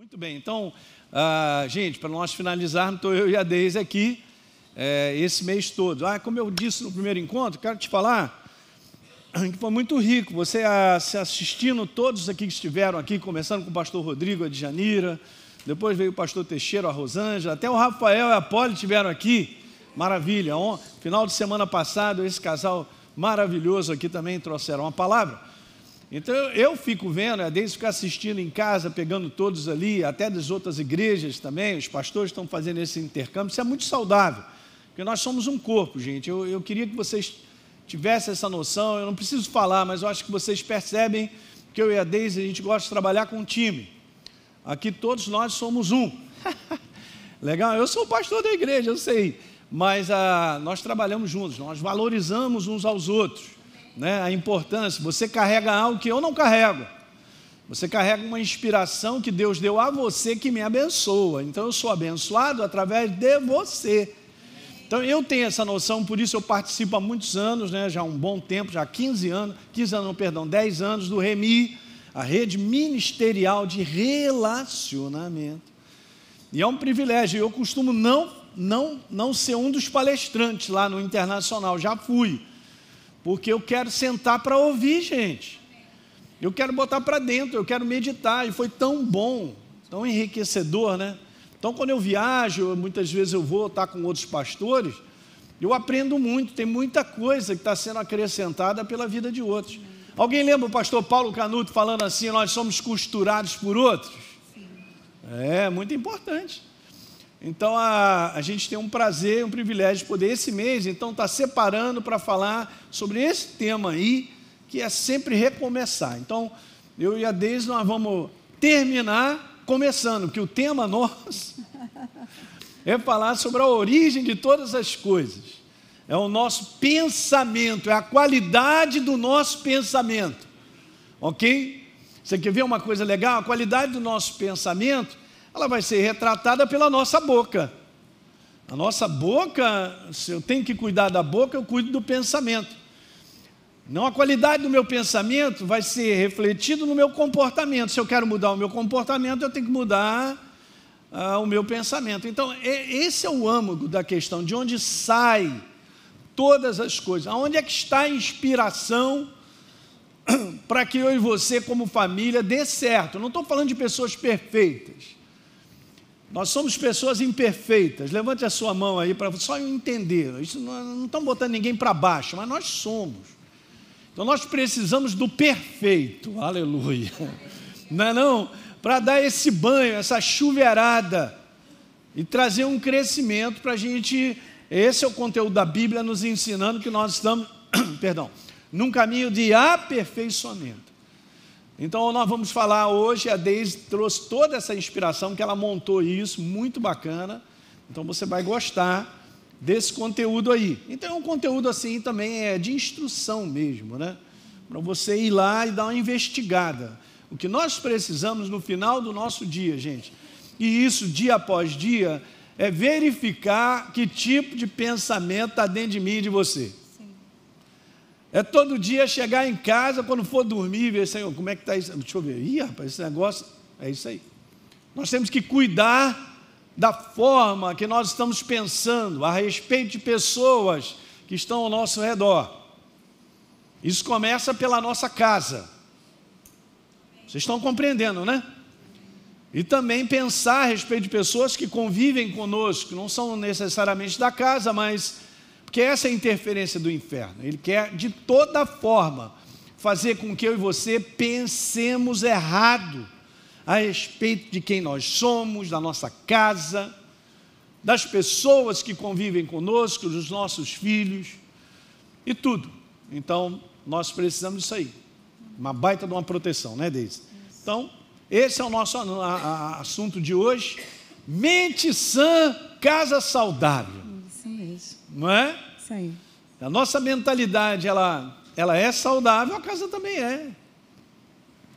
Muito bem, então, gente, para nós finalizarmos, estou eu e a Deise aqui esse mês todo. Como eu disse no primeiro encontro, quero te falar que foi muito rico, você se assistindo, todos aqui que estiveram aqui, começando com o pastor Rodrigo, a Djanira, depois veio o pastor Teixeira, a Rosângela, até o Rafael e a Poli estiveram aqui, maravilha. Final de semana passado, esse casal maravilhoso aqui também trouxeram uma palavra. Então eu fico vendo, a Deise fica assistindo em casa, pegando todos ali, até das outras igrejas também, os pastores estão fazendo esse intercâmbio, isso é muito saudável, porque nós somos um corpo, gente. Eu queria que vocês tivessem essa noção, eu não preciso falar, mas eu acho que vocês percebem que eu e a Deise, a gente gosta de trabalhar com um time. Aqui todos nós somos um. Legal? Eu sou o pastor da igreja, eu sei, mas nós trabalhamos juntos, nós valorizamos uns aos outros. A importância, você carrega algo que eu não carrego, você carrega uma inspiração que Deus deu a você que me abençoa, então eu sou abençoado através de você. Então eu tenho essa noção, por isso eu participo há muitos anos, já há um bom tempo, já há 10 anos do REMI, a Rede Ministerial de Relacionamento, e é um privilégio. Eu costumo não ser um dos palestrantes lá no Internacional, já fui, porque eu quero sentar para ouvir, gente. Eu quero botar para dentro, eu quero meditar, e foi tão bom, tão enriquecedor, Então, quando eu viajo, muitas vezes eu vou estar com outros pastores, eu aprendo muito, tem muita coisa que está sendo acrescentada pela vida de outros. Alguém lembra o pastor Paulo Canuto falando assim, nós somos costurados por outros? Sim. É muito importante. Então, a gente tem um prazer, um privilégio de poder, esse mês, então, estar separando para falar sobre esse tema aí, que é sempre recomeçar. Então, eu e a Deise, nós vamos terminar começando, porque o tema nosso é falar sobre a origem de todas as coisas. É o nosso pensamento, é a qualidade do nosso pensamento. Ok? Você quer ver uma coisa legal? A qualidade do nosso pensamento, ela vai ser retratada pela nossa boca. A nossa boca, se eu tenho que cuidar da boca, eu cuido do pensamento. Não, a qualidade do meu pensamento vai ser refletido no meu comportamento. Se eu quero mudar o meu comportamento, eu tenho que mudar o meu pensamento. Então, esse é o âmago da questão, de onde sai todas as coisas. Aonde é que está a inspiração para que eu e você, como família, dê certo? Não estou falando de pessoas perfeitas. Nós somos pessoas imperfeitas. Levante a sua mão aí para só entender. Isso não estamos botando ninguém para baixo, mas nós somos. Então nós precisamos do perfeito, aleluia, não? Para dar esse banho, essa chuveirada e trazer um crescimento para a gente. Esse é o conteúdo da Bíblia nos ensinando que nós estamos, num caminho de aperfeiçoamento. Então nós vamos falar hoje, a Deise trouxe toda essa inspiração, que ela montou isso, muito bacana, então você vai gostar desse conteúdo aí. Então é um conteúdo assim também de instrução mesmo, para você ir lá e dar uma investigada. O que nós precisamos no final do nosso dia, gente, e isso dia após dia, é verificar que tipo de pensamento está dentro de mim e de você. Sim. É todo dia chegar em casa, quando for dormir, e ver, Senhor, como é que está isso? Deixa eu ver, rapaz, esse negócio, é isso aí. Nós temos que cuidar da forma que nós estamos pensando a respeito de pessoas que estão ao nosso redor. Isso começa pela nossa casa. Vocês estão compreendendo, E também pensar a respeito de pessoas que convivem conosco, que não são necessariamente da casa, mas porque essa é a interferência do inferno. Ele quer, de toda forma, fazer com que eu e você pensemos errado a respeito de quem nós somos, da nossa casa, das pessoas que convivem conosco, dos nossos filhos e tudo. Então, nós precisamos disso aí. Uma baita de uma proteção, Deise? Então, esse é o nosso assunto de hoje. Mente sã, casa saudável. Isso mesmo. Não é? Isso aí. A nossa mentalidade, ela é saudável, a casa também é.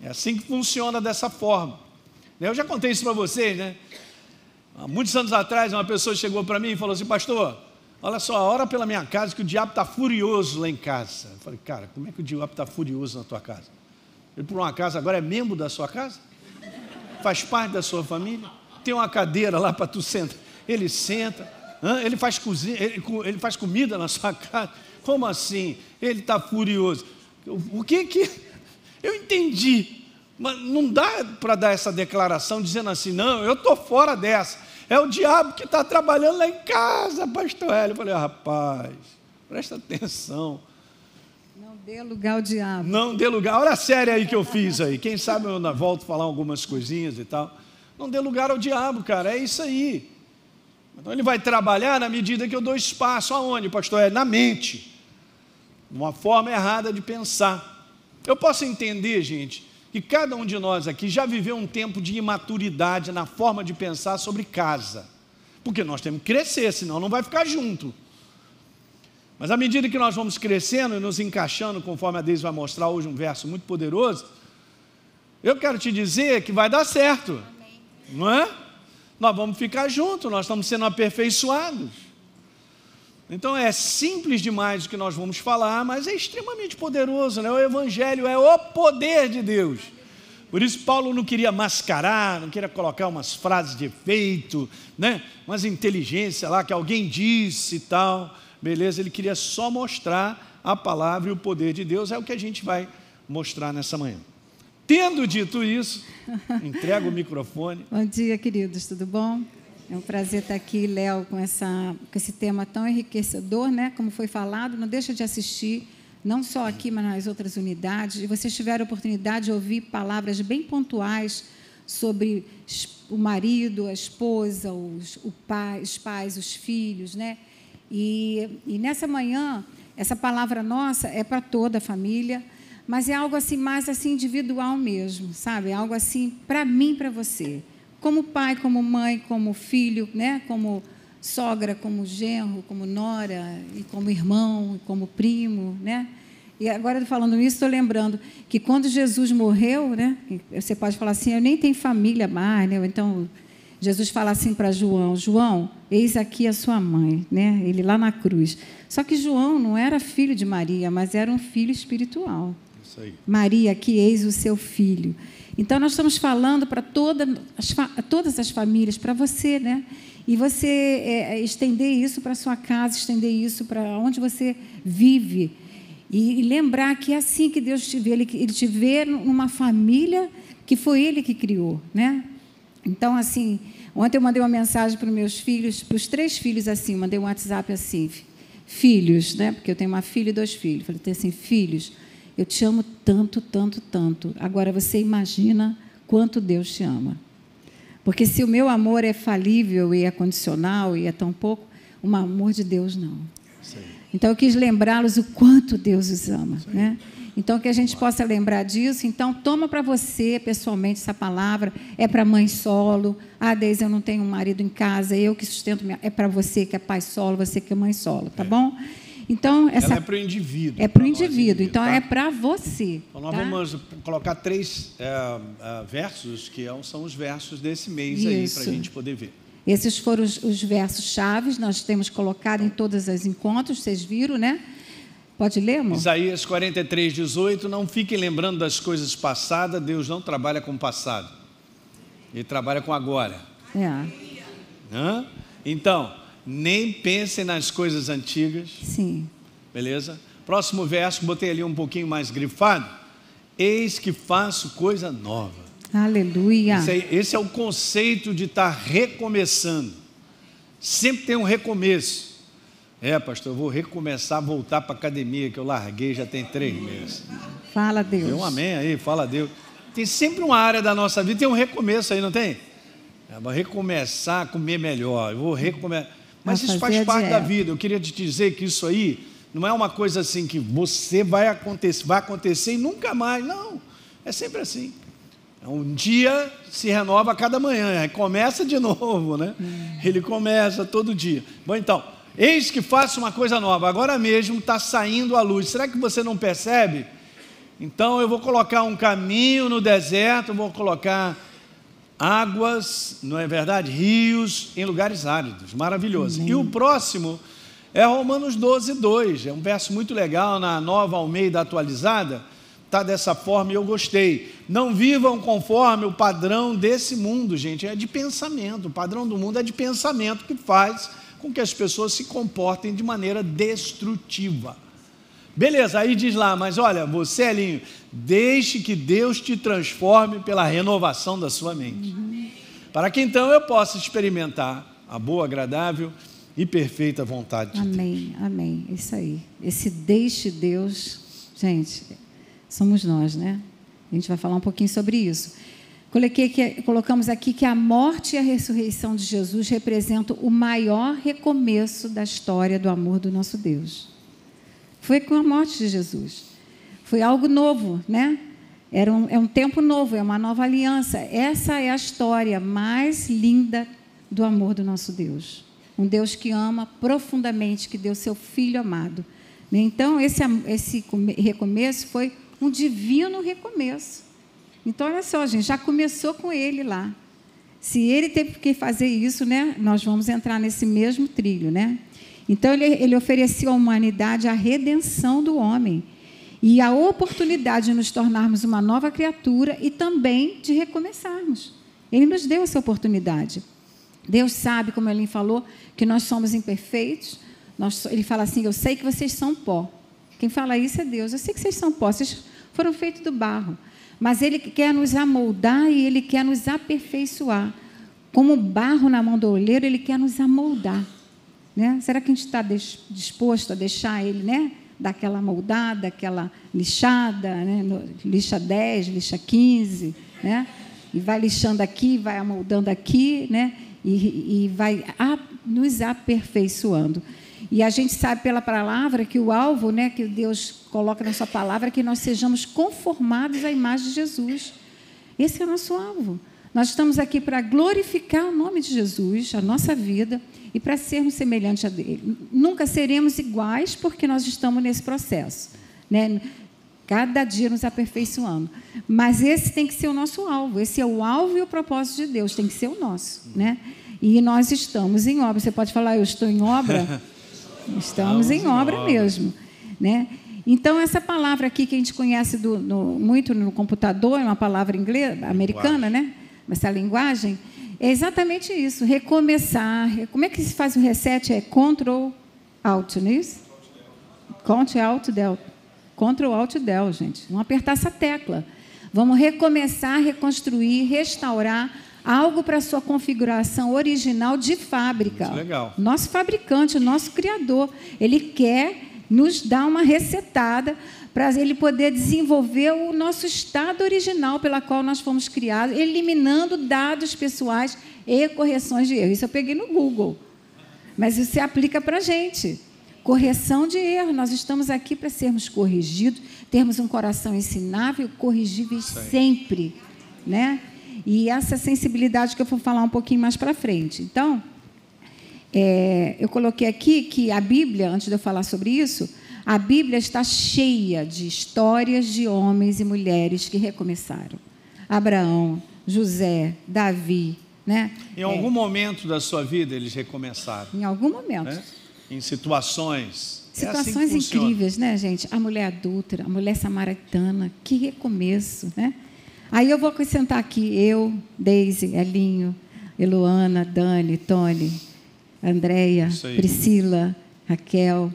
É assim que funciona, dessa forma. Eu já contei isso para vocês, Há muitos anos atrás, uma pessoa chegou para mim e falou assim, pastor, olha só, ora pela minha casa que o diabo está furioso lá em casa. Eu falei, cara, como é que o diabo está furioso na tua casa? Ele, por um acaso, agora é membro da sua casa? faz parte da sua família? Tem uma cadeira lá para tu sentar, ele senta, ele faz cozinha, ele faz comida na sua casa. Como assim? Ele está furioso. O que eu entendi, mas não dá para dar essa declaração dizendo assim, não, eu estou fora dessa, é o diabo que está trabalhando lá em casa, pastor Hélio. Eu falei, rapaz, presta atenção. Não dê lugar ao diabo. Não dê lugar, olha a série aí que eu fiz aí, quem sabe eu ainda volto a falar algumas coisinhas e tal. Não dê lugar ao diabo, cara, é isso aí. Então ele vai trabalhar na medida que eu dou espaço. Aonde, pastor? É na mente. Uma forma errada de pensar. Eu posso entender, gente, que cada um de nós aqui já viveu um tempo de imaturidade na forma de pensar sobre casa. Porque nós temos que crescer, senão não vai ficar junto. Mas à medida que nós vamos crescendo e nos encaixando, conforme a Deise vai mostrar hoje um verso muito poderoso, eu quero te dizer que vai dar certo. Amém. Não é? Nós vamos ficar juntos, nós estamos sendo aperfeiçoados. Então é simples demais o que nós vamos falar, mas é extremamente poderoso, né? O Evangelho é o poder de Deus. Por isso Paulo não queria mascarar, não queria colocar umas frases de efeito, né? Umas inteligência lá que alguém disse e tal, beleza? Ele queria só mostrar a palavra e o poder de Deus, é o que a gente vai mostrar nessa manhã. Tendo dito isso, entrego o microfone. Bom dia, queridos, tudo bom? É um prazer estar aqui, Léo, com esse tema tão enriquecedor, né? Como foi falado, não deixa de assistir, não só aqui, mas nas outras unidades. E vocês tiveram a oportunidade de ouvir palavras bem pontuais sobre o marido, a esposa, os pais, os filhos, né? E nessa manhã, essa palavra nossa é para toda a família, mas é algo assim, mais assim, individual mesmo, sabe? É algo assim, para mim, para você. Como pai, como mãe, como filho, né? Como sogra, como genro, como nora, e como irmão, e como primo, né? E agora, falando isso, estou lembrando que quando Jesus morreu, né? Você pode falar assim, eu nem tenho família mais, né? Então, Jesus fala assim para João, João, eis aqui a sua mãe, né? Ele lá na cruz. Só que João não era filho de Maria, mas era um filho espiritual. Isso aí. Maria, aqui eis o seu filho. Então, nós estamos falando para todas as famílias, para você, né? E você estender isso para a sua casa, estender isso para onde você vive. E lembrar que é assim que Deus te vê. Ele te vê numa família que foi Ele que criou, né? Então, assim, ontem eu mandei uma mensagem para os meus filhos, para os 3 filhos, assim, mandei um WhatsApp assim, filhos, né? Porque eu tenho uma filha e 2 filhos. Falei assim, filhos, eu te amo tanto, tanto, tanto. Agora, você imagina quanto Deus te ama. Porque se o meu amor é falível e é condicional e é tão pouco, o amor de Deus não. Então, eu quis lembrá-los o quanto Deus os ama, né? Então, que a gente possa lembrar disso. Então, toma para você, pessoalmente, essa palavra. É para mãe solo. Ah, Deise, eu não tenho um marido em casa, eu que sustento minha... É para você que é pai solo, você que é mãe solo, tá bom? Então, ela é para o indivíduo. É para o indivíduo, então tá? É para você. Então, nós vamos colocar 3 versos, que são os versos desse mês aí, para a gente poder ver. Esses foram os versos chaves, nós temos colocado em todos os encontros, vocês viram, né? Pode ler, amor? Isaías 43, 18, não fiquem lembrando das coisas passadas, Deus não trabalha com o passado, Ele trabalha com agora. Então, nem pensem nas coisas antigas. Sim. Beleza? Próximo verso, botei ali um pouquinho mais grifado. Eis que faço coisa nova. Aleluia. Esse é o conceito de estar recomeçando. Sempre tem um recomeço. Pastor, eu vou recomeçar, voltar para a academia, que eu larguei já tem 3 meses. Fala, Deus. Tem um amém aí, fala Deus. Tem sempre uma área da nossa vida, tem um recomeço aí, não tem? Vou recomeçar a comer melhor, eu vou recomeçar. Mas isso faz parte da vida. Eu queria te dizer que isso aí não é uma coisa assim que você vai acontecer e nunca mais. Não, é sempre assim. Um dia se renova a cada manhã, aí começa de novo, né? Ele começa todo dia. Bom, então, eis que faço uma coisa nova, agora mesmo está saindo a luz. Será que você não percebe? Então eu vou colocar um caminho no deserto, vou colocar águas, não é verdade? Rios em lugares áridos, maravilhoso. E o próximo é Romanos 12, 2, é um verso muito legal na Nova Almeida atualizada, está dessa forma e eu gostei. Não vivam conforme o padrão desse mundo, gente, é de pensamento. O padrão do mundo é de pensamento que faz com que as pessoas se comportem de maneira destrutiva. Beleza, aí diz lá, mas olha, você, Elinho, deixe que Deus te transforme pela renovação da sua mente. Para que então eu possa experimentar a boa, agradável e perfeita vontade de Deus. Amém, amém, isso aí. Esse deixe Deus, gente, somos nós, né? A gente vai falar um pouquinho sobre isso. Colocamos aqui que a morte e a ressurreição de Jesus representam o maior recomeço da história do amor do nosso Deus. Foi com a morte de Jesus. Foi algo novo, né? É um tempo novo, é uma nova aliança. Essa é a história mais linda do amor do nosso Deus. Um Deus que ama profundamente, que deu seu Filho amado. Então, esse recomeço foi um divino recomeço. Então, olha só, gente, já começou com ele lá. Se ele teve que fazer isso, né, nós vamos entrar nesse mesmo trilho, né? Então, ele ofereceu à humanidade a redenção do homem e a oportunidade de nos tornarmos uma nova criatura e também de recomeçarmos. Ele nos deu essa oportunidade. Deus sabe, como ele falou, que nós somos imperfeitos. Ele fala assim, eu sei que vocês são pó. Quem fala isso é Deus. Eu sei que vocês são pó, vocês foram feitos do barro. Mas Ele quer nos amoldar e Ele quer nos aperfeiçoar. Como barro na mão do olheiro, Ele quer nos amoldar. Né? Será que a gente está disposto a deixar Ele, né, dar aquela moldada, aquela lixada, né? Lixa 10, lixa 15, né? E vai lixando aqui, vai amoldando aqui, né? E vai nos aperfeiçoando. E a gente sabe pela palavra que o alvo, né, que Deus coloca na sua palavra, é que nós sejamos conformados à imagem de Jesus. Esse é o nosso alvo. Nós estamos aqui para glorificar o nome de Jesus, a nossa vida, e para sermos semelhantes a Ele. Nunca seremos iguais porque nós estamos nesse processo, né? Cada dia nos aperfeiçoando. Mas esse tem que ser o nosso alvo. Esse é o alvo e o propósito de Deus, tem que ser o nosso, né? E nós estamos em obra. Você pode falar, eu estou em obra? Estamos em obra mesmo, né? Então, essa palavra aqui que a gente conhece muito no computador, é uma palavra inglesa, americana, né? Essa linguagem, é exatamente isso, recomeçar. Como é que se faz o reset? É Ctrl Alt, não é isso? Ctrl Alt Del. Ctrl Alt Del, gente. Vamos apertar essa tecla. Vamos recomeçar, reconstruir, restaurar algo para a sua configuração original de fábrica. Muito legal. Nosso fabricante, o nosso criador, ele quer nos dar uma resetada para ele poder desenvolver o nosso estado original pela qual nós fomos criados, eliminando dados pessoais e correções de erro. Isso eu peguei no Google, mas isso se aplica para a gente. Correção de erro. Nós estamos aqui para sermos corrigidos, termos um coração ensinável, corrigível sempre, né? E essa sensibilidade que eu vou falar um pouquinho mais para frente. Então, eu coloquei aqui que a Bíblia, antes de eu falar sobre isso, a Bíblia está cheia de histórias de homens e mulheres que recomeçaram. Abraão, José, Davi, né? Em algum momento da sua vida eles recomeçaram. Em algum momento. Né? Em situações. Situações incríveis, né, gente? A mulher adúltera, a mulher samaritana, que recomeço, né? Aí eu vou acrescentar aqui, eu, Deise, Elinho, Eloana, Dani, Tony, Andréia, Priscila, Raquel,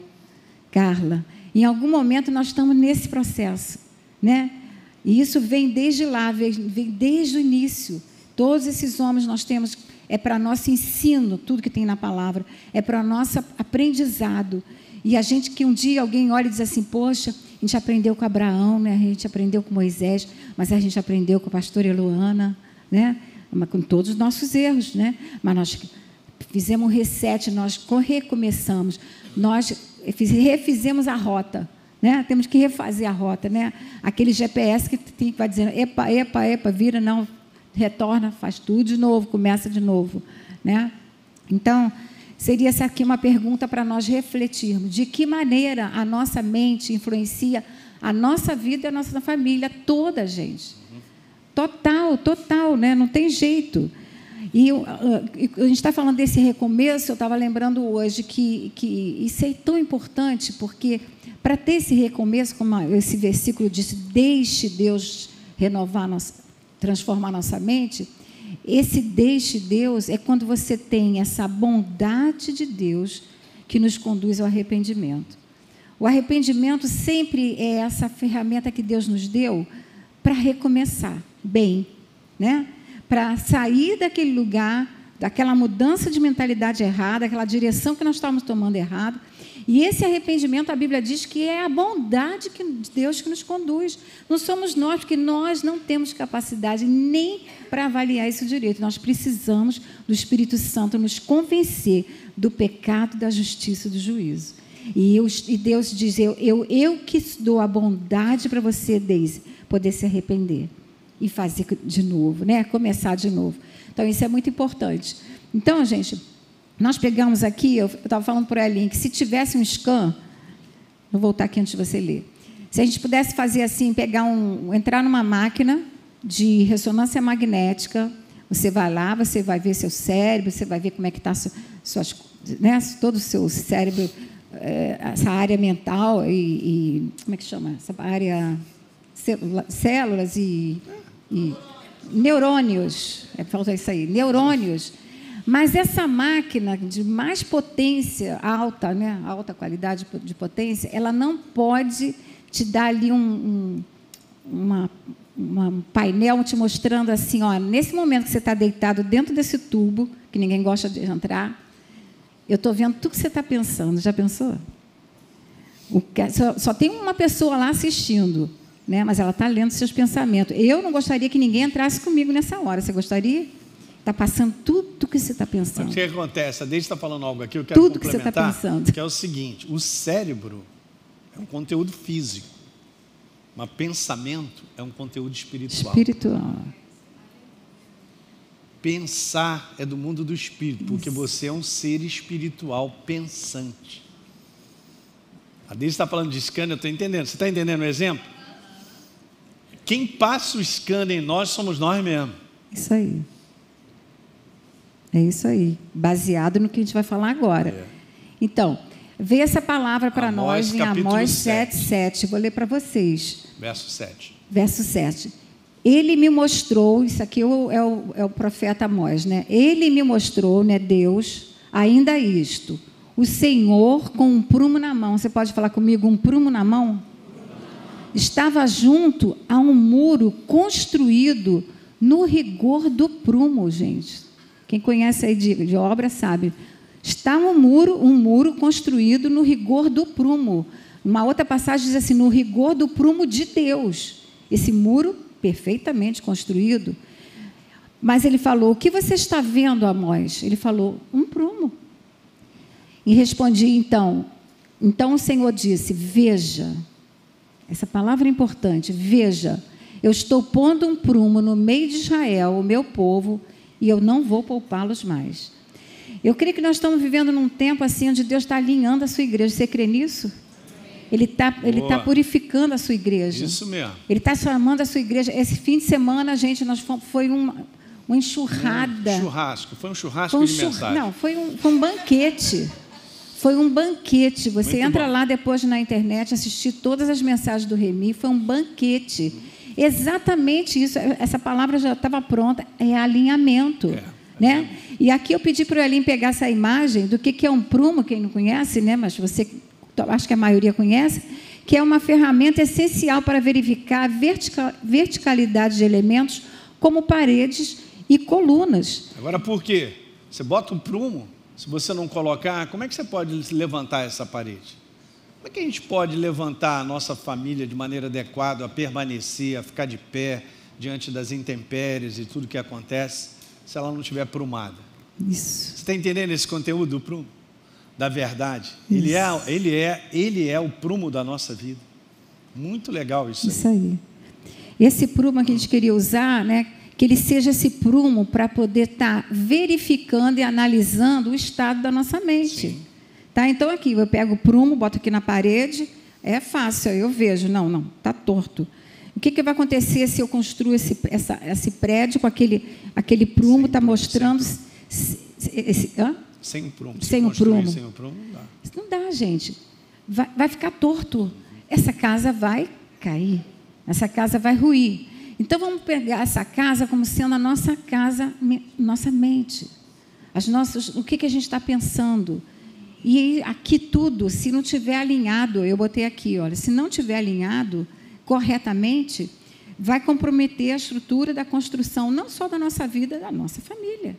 Carla. Em algum momento nós estamos nesse processo, né? E isso vem desde lá, vem desde o início. Todos esses homens nós temos, é para nosso ensino, tudo que tem na palavra, é para nosso aprendizado. E a gente que um dia alguém olha e diz assim, poxa, a gente aprendeu com Abraão, né? A gente aprendeu com Moisés, mas a gente aprendeu com a pastora Eloana, né? Com todos os nossos erros, né? Mas nós fizemos um reset, nós recomeçamos, nós refizemos a rota, né? Temos que refazer a rota, né? Aquele GPS que vai dizendo, epa, vira, não, retorna, faz tudo de novo, começa de novo, né? Então, seria essa aqui uma pergunta para nós refletirmos. De que maneira a nossa mente influencia a nossa vida e a nossa família, toda, gente. Total, né? Não tem jeito. E a gente está falando desse recomeço, eu estava lembrando hoje que isso é tão importante, porque para ter esse recomeço, como esse versículo diz, deixe Deus renovar, transformar nossa mente, esse deixe Deus é quando você tem essa bondade de Deus que nos conduz ao arrependimento. O arrependimento sempre é essa ferramenta que Deus nos deu para recomeçar bem, né? Para sair daquele lugar, daquela mudança de mentalidade errada, aquela direção que nós estávamos tomando errado. E esse arrependimento, a Bíblia diz que é a bondade de Deus que nos conduz. Não somos nós, porque nós não temos capacidade nem para avaliar isso direito. Nós precisamos do Espírito Santo nos convencer do pecado, da justiça e do juízo. E Deus diz, eu que dou a bondade para você, Deise, poder se arrepender e fazer de novo, né? Começar de novo. Então, isso é muito importante. Então, gente, nós pegamos aqui, eu estava falando para o Elinho, que se tivesse um scan, vou voltar aqui antes de você ler, se a gente pudesse fazer assim, entrar numa máquina de ressonância magnética, você vai lá, você vai ver seu cérebro, você vai ver como é que está né, todo o seu cérebro, essa área mental e como é que chama? Essa área, células e neurônios, falta isso aí, neurônios. Mas essa máquina de mais potência alta, né, alta qualidade de potência, ela não pode te dar ali um painel te mostrando assim, ó, nesse momento que você está deitado dentro desse tubo, que ninguém gosta de entrar, eu estou vendo tudo que você está pensando. Já pensou? Só tem uma pessoa lá assistindo, né, mas ela está lendo seus pensamentos. Eu não gostaria que ninguém entrasse comigo nessa hora. Você gostaria? Está passando tudo o que você está pensando. Mas o que acontece? A Deise está falando algo aqui, eu quero tudo complementar, que você está pensando. Que é o seguinte, o cérebro é um conteúdo físico, mas pensamento é um conteúdo espiritual. Pensar é do mundo do espírito, porque você é um ser espiritual pensante. A Deise está falando de scan, eu estou entendendo. Você está entendendo o exemplo? Quem passa o scan em nós somos nós mesmos. Isso aí. É isso aí. Baseado no que a gente vai falar agora. Então, veio essa palavra para nós em Amós 7:7. Vou ler para vocês. Verso 7. Verso 7. Ele me mostrou, isso aqui é o profeta Amós, né? Ele me mostrou, né, Deus, ainda isto, o Senhor com um prumo na mão. Você pode falar comigo, um prumo na mão? Estava junto a um muro construído no rigor do prumo, gente. Quem conhece aí de obra sabe. Está um muro construído no rigor do prumo. Uma outra passagem diz assim, no rigor do prumo de Deus. Esse muro perfeitamente construído. Mas ele falou, o que você está vendo, Amós? Ele falou, um prumo. E respondi, então o Senhor disse, veja, essa palavra é importante, veja, eu estou pondo um prumo no meio de Israel, o meu povo, e eu não vou poupá-los mais. Eu creio que nós estamos vivendo num tempo assim, onde Deus está alinhando a sua igreja. Você crê nisso? Ele tá purificando a sua igreja. Isso mesmo. Ele está chamando a sua igreja. Esse fim de semana, gente, foi uma enxurrada. Foi um churrasco de mensagem. Não, foi um banquete. Foi um banquete. Você muito entra bom. lá depois na internet, assistir todas as mensagens do Remi. Foi um banquete. Exatamente isso. Essa palavra já estava pronta. É alinhamento. Né? E aqui eu pedi para o Elinho pegar essa imagem do que é um prumo, quem não conhece, né? Mas você, acho que a maioria conhece, que é uma ferramenta essencial para verificar a verticalidade de elementos como paredes e colunas. Agora, por quê? Você bota um prumo, se você não colocar, como é que você pode levantar essa parede? Como é que a gente pode levantar a nossa família de maneira adequada, a permanecer, a ficar de pé diante das intempéries e tudo que acontece, se ela não estiver prumada? Isso. Você está entendendo esse conteúdo do prumo? Da verdade. Ele é o prumo da nossa vida. Muito legal isso aí. Isso aí. Esse prumo que a gente queria usar, né, que ele seja esse prumo para poder estar verificando e analisando o estado da nossa mente. Tá? Então, aqui, eu pego o prumo, boto aqui na parede, é fácil, eu vejo, não, está torto. O que vai acontecer se eu construo esse prédio com aquele prumo, está mostrando... Sem o prumo. Sem o prumo. Sem o prumo não dá. Não dá, gente. Vai ficar torto. Essa casa vai cair. Essa casa vai ruir. Então, vamos pegar essa casa como sendo a nossa casa, nossa mente. O que a gente está pensando. E aqui tudo, se não tiver alinhado, eu botei aqui, olha, se não tiver alinhado corretamente, vai comprometer a estrutura da construção, não só da nossa vida, da nossa família,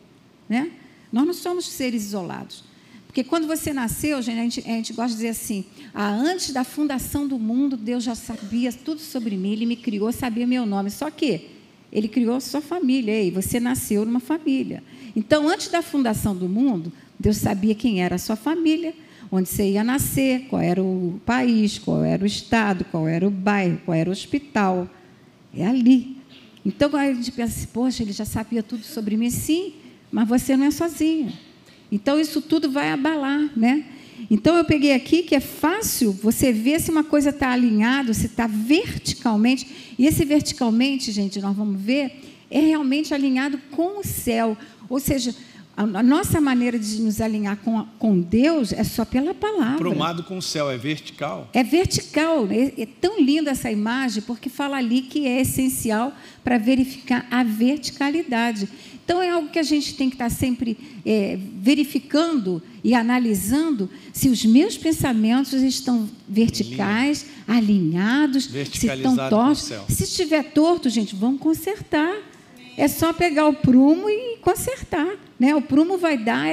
né? Nós não somos seres isolados. Porque quando você nasceu, gente, a gente gosta de dizer assim, antes da fundação do mundo, Deus já sabia tudo sobre mim, Ele me criou, sabia meu nome. Só que Ele criou a sua família, e você nasceu numa família. Então, antes da fundação do mundo, Deus sabia quem era a sua família, onde você ia nascer, qual era o país, qual era o estado, qual era o bairro, qual era o hospital. É ali. Então, a gente pensa assim, poxa, Ele já sabia tudo sobre mim. Sim, mas você não é sozinho. Então, isso tudo vai abalar, né? Então, eu peguei aqui que é fácil você ver se uma coisa está alinhada, se está verticalmente. E esse verticalmente, gente, nós vamos ver, é realmente alinhado com o céu. Ou seja, a nossa maneira de nos alinhar com Deus é só pela palavra. Aprumado com o céu, é vertical? É vertical. É tão linda essa imagem, porque fala ali que é essencial para verificar a verticalidade. Então, é algo que a gente tem que estar sempre verificando e analisando se os meus pensamentos estão verticais, alinhados, se estão tortos. Se estiver torto, gente, vamos consertar. É só pegar o prumo e consertar, né? O prumo vai dar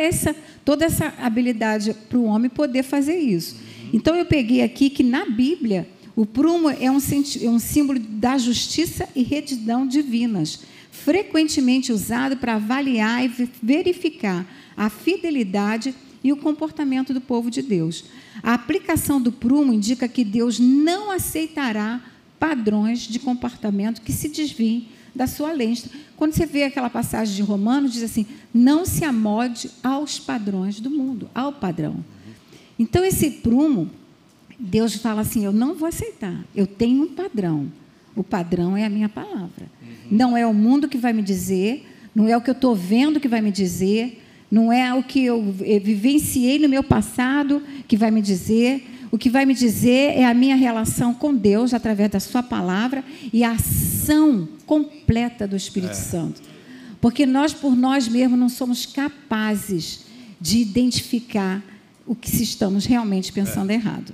toda essa habilidade para o homem poder fazer isso. Então, eu peguei aqui que, na Bíblia, o prumo é um símbolo da justiça e retidão divinas, frequentemente usado para avaliar e verificar a fidelidade e o comportamento do povo de Deus. A aplicação do prumo indica que Deus não aceitará padrões de comportamento que se desviem da sua lei. Quando você vê aquela passagem de Romanos, diz assim, não se amolde aos padrões do mundo, ao padrão. Então, esse prumo, Deus fala assim, eu não vou aceitar, eu tenho um padrão. O padrão é a minha palavra. Não é o mundo que vai me dizer, não é o que eu estou vendo que vai me dizer, não é o que eu vivenciei no meu passado que vai me dizer. O que vai me dizer é a minha relação com Deus através da sua palavra e a ação completa do Espírito Santo. Porque nós, por nós mesmos, não somos capazes de identificar o que se estamos realmente pensando errado.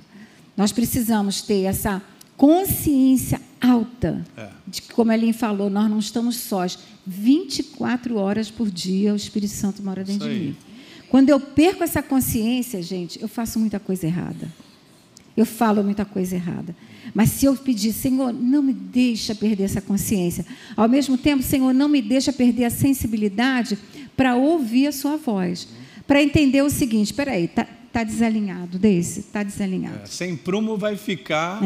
Nós precisamos ter essa consciência alta de que, como a Aline falou, nós não estamos sós. 24 horas por dia o Espírito Santo mora dentro de mim. Quando eu perco essa consciência, gente, eu faço muita coisa errada. Eu falo muita coisa errada. Mas se eu pedir, Senhor, não me deixa perder essa consciência. Ao mesmo tempo, Senhor, não me deixa perder a sensibilidade para ouvir a sua voz. Para entender o seguinte, espera aí, está desalinhado desse? Está desalinhado. Sem prumo vai ficar...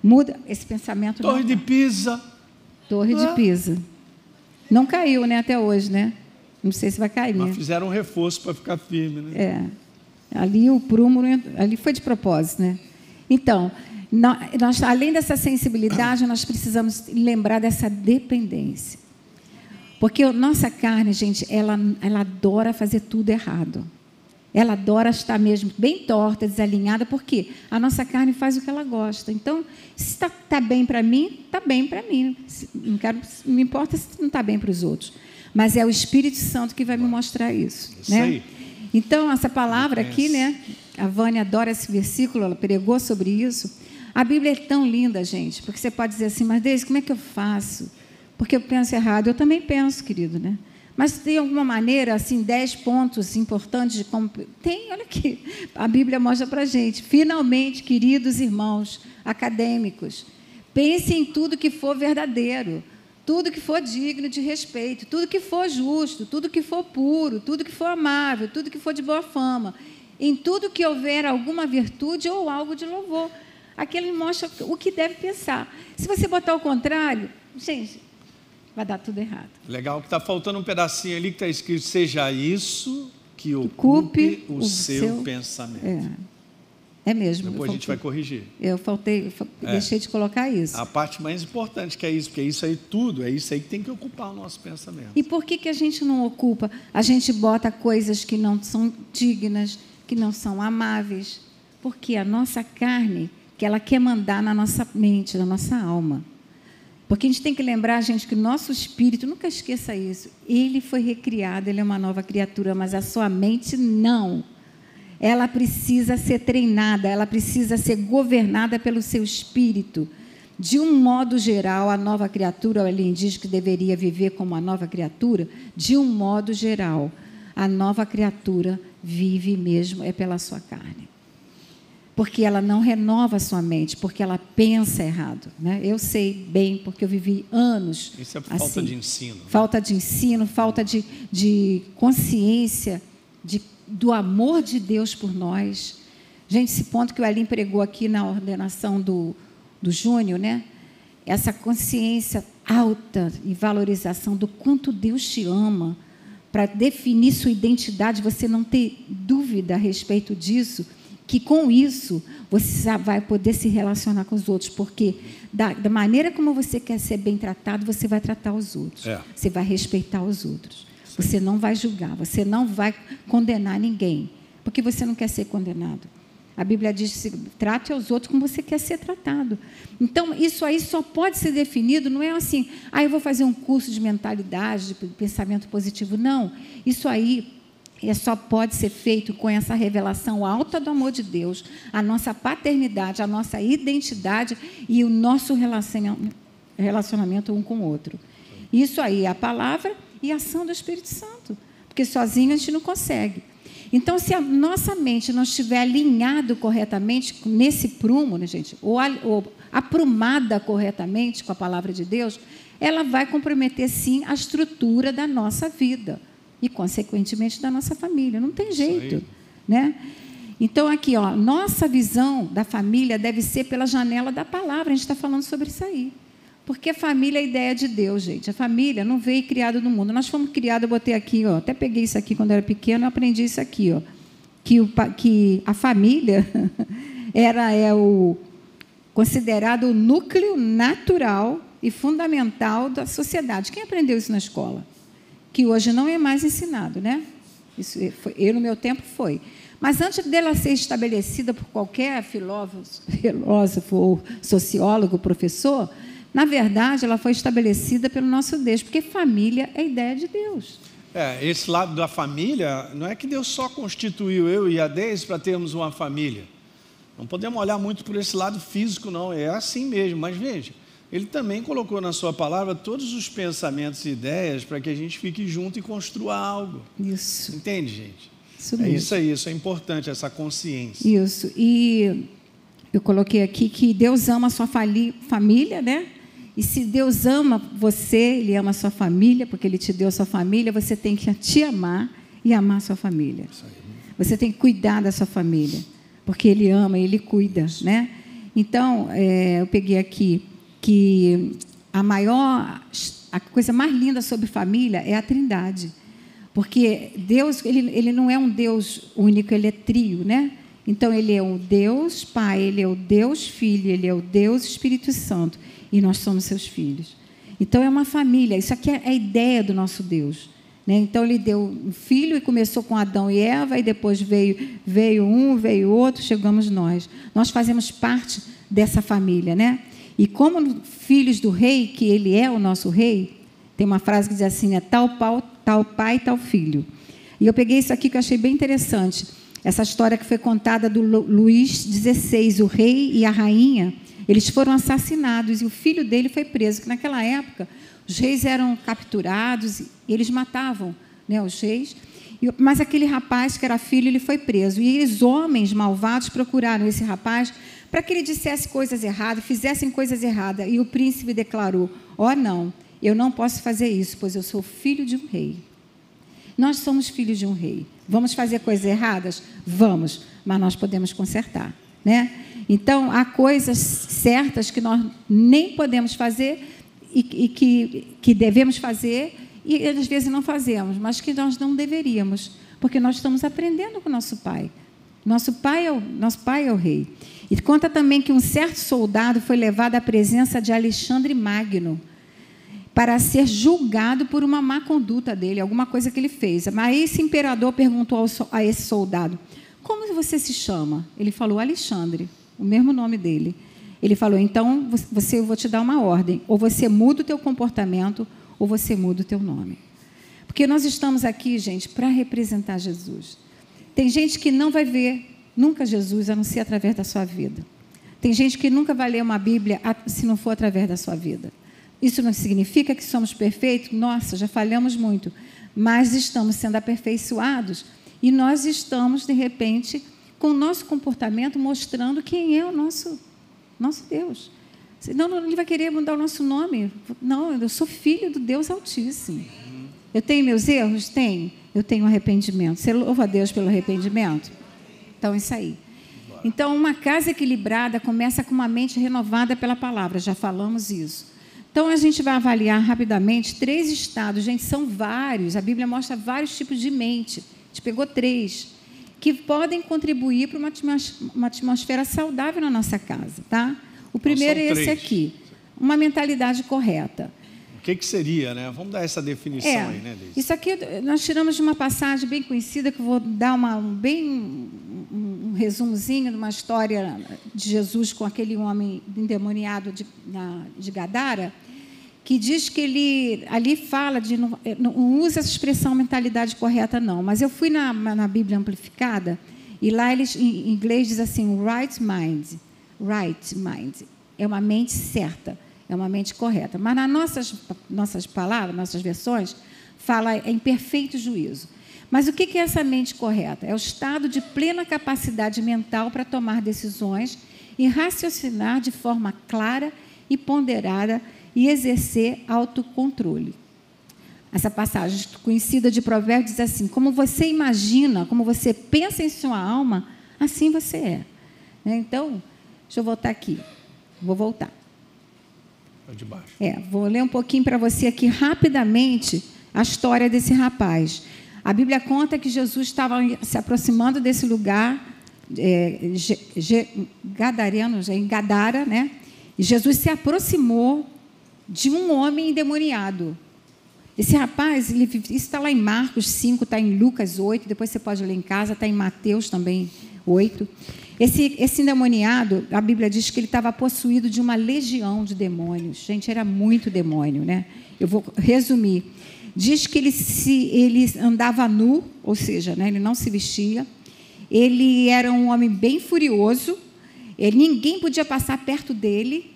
Muda esse pensamento. Torre de Pisa. Torre de Pisa. Não caiu, né, até hoje, né? Não sei se vai cair. Mas fizeram um reforço para ficar firme, né? Ali o prumo, ali foi de propósito, né? Então, nós, além dessa sensibilidade, nós precisamos lembrar dessa dependência. Porque a nossa carne, gente, ela adora fazer tudo errado. Ela adora estar mesmo bem torta, desalinhada, porque a nossa carne faz o que ela gosta. Então, se está bem para mim, está bem para mim. Não me importa se não está bem para os outros. Mas é o Espírito Santo que vai me mostrar isso. Isso né? aí. Então, essa palavra aqui, né? A Vânia adora esse versículo, ela pregou sobre isso. A Bíblia é tão linda, gente, porque você pode dizer assim, mas Deise, como é que eu faço? Porque eu penso errado. Eu também penso, querido, né? Mas tem alguma maneira, assim, 10 pontos importantes de como... Tem, olha aqui, a Bíblia mostra para a gente. Finalmente, queridos irmãos acadêmicos, pensem em tudo que for verdadeiro, tudo que for digno de respeito, tudo que for justo, tudo que for puro, tudo que for amável, tudo que for de boa fama, em tudo que houver alguma virtude ou algo de louvor. Aqui ele mostra o que deve pensar. Se você botar o contrário, gente, vai dar tudo errado. Legal, que está faltando um pedacinho ali que está escrito, seja isso que ocupe o seu pensamento. É mesmo. Depois a gente vai corrigir. Eu deixei de colocar isso. A parte mais importante que é isso, porque isso aí tudo, é isso aí que tem que ocupar o nosso pensamento. E por que a gente não ocupa? A gente bota coisas que não são dignas, que não são amáveis, porque a nossa carne, que ela quer mandar na nossa mente, na nossa alma. Porque a gente tem que lembrar, gente, que o nosso espírito, nunca esqueça isso, ele foi recriado, ele é uma nova criatura, mas a sua mente não. Ela precisa ser treinada, ela precisa ser governada pelo seu espírito. De um modo geral, a nova criatura, ele diz que deveria viver como a nova criatura, de um modo geral, a nova criatura vive mesmo, é pela sua carne. Porque ela não renova a sua mente, porque ela pensa errado. Né? Eu sei bem, porque eu vivi anos isso é falta assim, de ensino. Né? Falta de ensino, falta de consciência, do amor de Deus por nós. Gente, esse ponto que o Elim pregou aqui na ordenação do Júnior, né? Essa consciência alta e valorização do quanto Deus te ama, para definir sua identidade, você não ter dúvida a respeito disso, que com isso você vai poder se relacionar com os outros, porque da maneira como você quer ser bem tratado, você vai tratar os outros, você vai respeitar os outros. Você não vai julgar, você não vai condenar ninguém, porque você não quer ser condenado. A Bíblia diz, trate aos outros como você quer ser tratado. Então, isso aí só pode ser definido, não é assim, eu vou fazer um curso de mentalidade, de pensamento positivo. Não, isso aí só pode ser feito com essa revelação alta do amor de Deus, a nossa paternidade, a nossa identidade e o nosso relacionamento um com o outro. Isso aí é a palavra e a ação do Espírito Santo, porque sozinho a gente não consegue. Então, se a nossa mente não estiver alinhada corretamente nesse prumo, né, gente, ou aprumada corretamente com a palavra de Deus, ela vai comprometer, sim, a estrutura da nossa vida e, consequentemente, da nossa família. Não tem jeito, né? Então, aqui, nossa visão da família deve ser pela janela da palavra. A gente está falando sobre isso aí. Porque a família é a ideia de Deus, gente. A família não veio criada no mundo. Nós fomos criados, eu botei aqui, até peguei isso aqui quando eu era pequeno, eu aprendi isso aqui, que a família considerado o núcleo natural e fundamental da sociedade. Quem aprendeu isso na escola? Que hoje não é mais ensinado, né? No meu tempo, foi. Mas antes dela ser estabelecida por qualquer filósofo ou sociólogo, professor, na verdade, ela foi estabelecida pelo nosso Deus, porque família é a ideia de Deus. Esse lado da família, não é que Deus só constituiu eu e a Deise para termos uma família. Não podemos olhar muito por esse lado físico, não. É assim mesmo. Mas veja, Ele também colocou na sua palavra todos os pensamentos e ideias para que a gente fique junto e construa algo. Isso. Entende, gente? Isso mesmo. Isso aí, isso é importante, essa consciência. Isso. E eu coloquei aqui que Deus ama a sua família, né? E se Deus ama você, Ele ama a sua família, porque Ele te deu a sua família, você tem que te amar e amar a sua família. Você tem que cuidar da sua família, porque Ele ama e Ele cuida, né? Então, eu peguei aqui que a coisa mais linda sobre família é a Trindade, porque Deus, Ele não é um Deus único, Ele é trio, né? Então, Ele é o Deus Pai, Ele é o Deus Filho, Ele é o Deus Espírito Santo. E nós somos seus filhos. Então, é uma família. Isso aqui é a ideia do nosso Deus, né? Então, Ele deu um filho e começou com Adão e Eva, e depois veio um, veio outro, chegamos nós. Nós fazemos parte dessa família, né? E como filhos do rei, que Ele é o nosso rei, tem uma frase que diz assim, tal pai, tal filho. E eu peguei isso aqui que eu achei bem interessante. Essa história que foi contada do Luís XVI, o rei e a rainha, eles foram assassinados e o filho dele foi preso, que naquela época os reis eram capturados e eles matavam, né, os reis. Mas aquele rapaz que era filho, ele foi preso. E os homens malvados procuraram esse rapaz para que ele dissesse coisas erradas, fizessem coisas erradas. E o príncipe declarou, não, eu não posso fazer isso, pois eu sou filho de um rei. Nós somos filhos de um rei. Vamos fazer coisas erradas? Vamos, mas nós podemos consertar, né? Então, há coisas certas que nós nem podemos fazer e que devemos fazer e, às vezes, não fazemos, mas que nós não deveríamos, porque nós estamos aprendendo com o nosso Pai. Nosso pai é o rei. E conta também que um certo soldado foi levado à presença de Alexandre Magno para ser julgado por uma má conduta dele, alguma coisa que ele fez. Mas esse imperador perguntou a esse soldado: como você se chama? Ele falou: Alexandre, o mesmo nome dele. Ele falou: então, eu vou te dar uma ordem. Ou você muda o teu comportamento, ou você muda o teu nome. Porque nós estamos aqui, gente, para representar Jesus. Tem gente que não vai ver nunca Jesus, a não ser através da sua vida. Tem gente que nunca vai ler uma Bíblia se não for através da sua vida. Isso não significa que somos perfeitos? Nossa, já falhamos muito. Mas estamos sendo aperfeiçoados e nós estamos, de repente, com o nosso comportamento, mostrando quem é o nosso Deus. Senão ele vai querer mudar o nosso nome. Não, eu sou filho do Deus Altíssimo. Eu tenho meus erros? Tenho. Eu tenho arrependimento. Você louva a Deus pelo arrependimento? Então, isso aí. Então, uma casa equilibrada começa com uma mente renovada pela palavra. Já falamos isso. Então, a gente vai avaliar rapidamente 3 estados. Gente, são vários. A Bíblia mostra vários tipos de mente. A gente pegou 3, que podem contribuir para uma atmosfera saudável na nossa casa. Tá? O primeiro é esse aqui. Uma mentalidade correta. O que seria, né? Vamos dar essa definição aí, né, Deise? Isso aqui nós tiramos de uma passagem bem conhecida, que eu vou dar um resumozinho de uma história de Jesus com aquele homem endemoniado de Gadara, que diz que ele ali fala de... Não usa essa expressão mentalidade correta, não, mas eu fui na Bíblia Amplificada, e lá eles, em inglês, diz assim, right mind. Right mind. É uma mente certa. É uma mente correta. Mas nas nossas palavras, nossas versões, fala em perfeito juízo. Mas o que é essa mente correta? É o estado de plena capacidade mental para tomar decisões e raciocinar de forma clara e ponderada e exercer autocontrole. Essa passagem conhecida de Provérbios diz assim: como você imagina, como você pensa em sua alma, assim você é. Então, deixa eu voltar aqui. Vou voltar. De baixo. Vou ler um pouquinho para você aqui rapidamente a história desse rapaz. A Bíblia conta que Jesus estava se aproximando desse lugar, em Gadara, né? E Jesus se aproximou de um homem endemoniado. Esse rapaz, isso está lá em Marcos 5, está em Lucas 8, depois você pode ler em casa, está em Mateus também 8. Esse endemoniado, a Bíblia diz que ele estava possuído de uma legião de demônios. Gente, era muito demônio, né? Eu vou resumir. Diz que ele andava nu, ou seja, né, ele não se vestia. Ele era um homem bem furioso. Ninguém podia passar perto dele,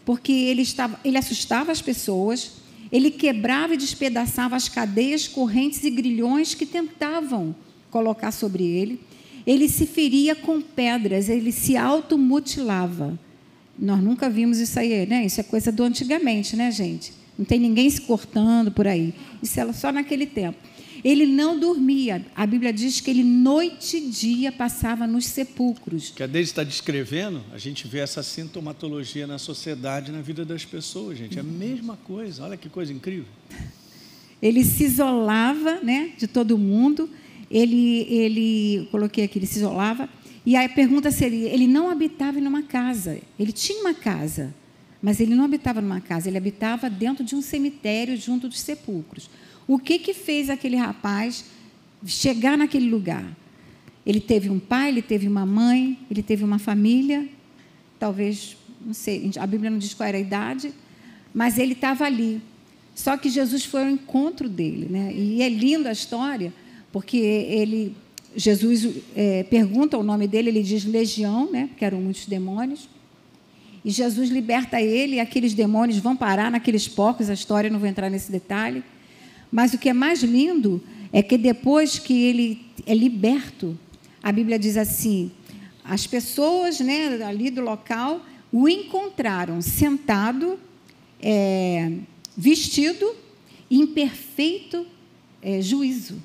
porque ele assustava as pessoas. Ele quebrava e despedaçava as cadeias, correntes e grilhões que tentavam colocar sobre ele. Ele se feria com pedras, ele se automutilava. Nós nunca vimos isso aí, né? Isso é coisa do antigamente, né, gente? Não tem ninguém se cortando por aí. Isso era só naquele tempo. Ele não dormia. A Bíblia diz que ele, noite e dia, passava nos sepulcros. Que a Deise está descrevendo, a gente vê essa sintomatologia na sociedade, na vida das pessoas, gente. É a mesma coisa. Olha que coisa incrível. Ele se isolava, né, de todo mundo. Coloquei aqui, ele se isolava. E a pergunta seria, ele não habitava em uma casa. Ele tinha uma casa, mas ele não habitava numa casa. Ele habitava dentro de um cemitério, junto dos sepulcros. O que fez aquele rapaz chegar naquele lugar? Ele teve um pai, ele teve uma mãe, ele teve uma família, talvez, não sei, a Bíblia não diz qual era a idade, mas ele estava ali. Só que Jesus foi ao encontro dele, né? E é linda a história, porque Jesus pergunta o nome dele, ele diz legião, né? Porque eram muitos demônios. E Jesus liberta ele, e aqueles demônios vão parar naqueles porcos, a história não vou entrar nesse detalhe. Mas o que é mais lindo é que depois que ele é liberto, a Bíblia diz assim, as pessoas, né, ali do local o encontraram sentado, vestido, em perfeito juízo.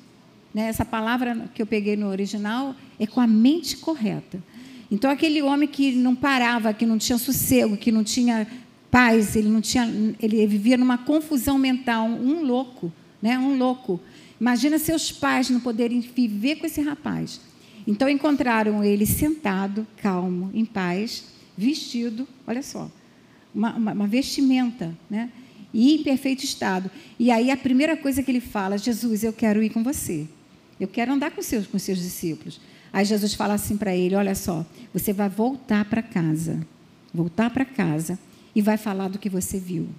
Né? Essa palavra que eu peguei no original é com a mente correta. Então, aquele homem que não parava, que não tinha sossego, que não tinha paz, ele vivia numa confusão mental, um louco. Né? Um louco. Imagina seus pais não poderem viver com esse rapaz. Então, encontraram ele sentado, calmo, em paz, vestido, olha só, uma vestimenta, né? E em perfeito estado. E aí, a primeira coisa que ele fala: Jesus, eu quero ir com você. Eu quero andar com seus discípulos. Aí, Jesus fala assim para ele: olha só, você vai voltar para casa. Voltar para casa e vai falar do que você viu.